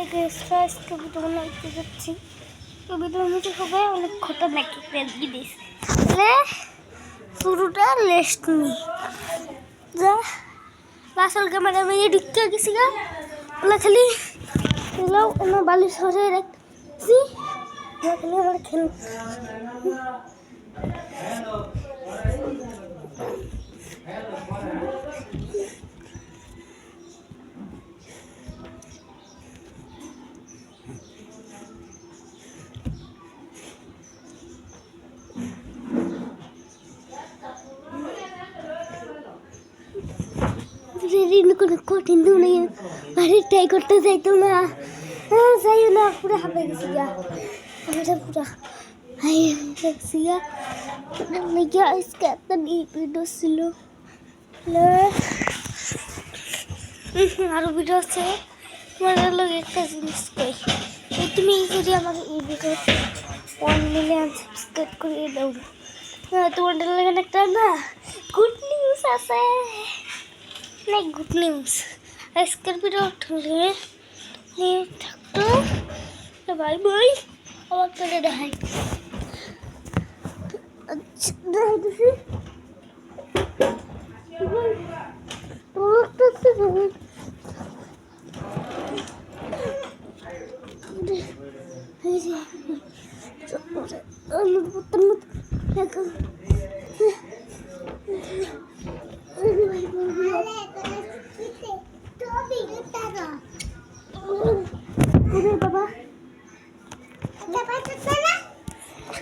আজকে ভিডিও বানাইতে যাচ্ছি। তো ভিডিওর মধ্যে হবে অনেক খতরনাক একটা জিনিস, মানে শুরুটা লেস্ট নেই যা আসল ক্যামেরা মেয়ে ঢুকে গেছি গা ওলা খালি এলাও অন্য বালি সরে রাখছি খালি আমার খেল কোনো কঠিন তো নেই বাড়ির ট্রাই করতে চাইতো না যাই না পুরো হাঁপে গেছি গা আমরা পুরো হাই গেছি গা লেগে আজকে একটা ভিডিও ছিল আরো ভিডিও আছে তোমার লগে একটা জিনিস কই তুমি যদি আমার এই ভিডিও 1 মিলিয়ন সাবস্ক্রাইব করে দাও তোমার লগে একটা না গুড নিউজ আছে like good news. আজকের ভিডিও ঠুলে নিয়ে থাকতো বাই বাই আবার করে দেখাই দেখাইতেছি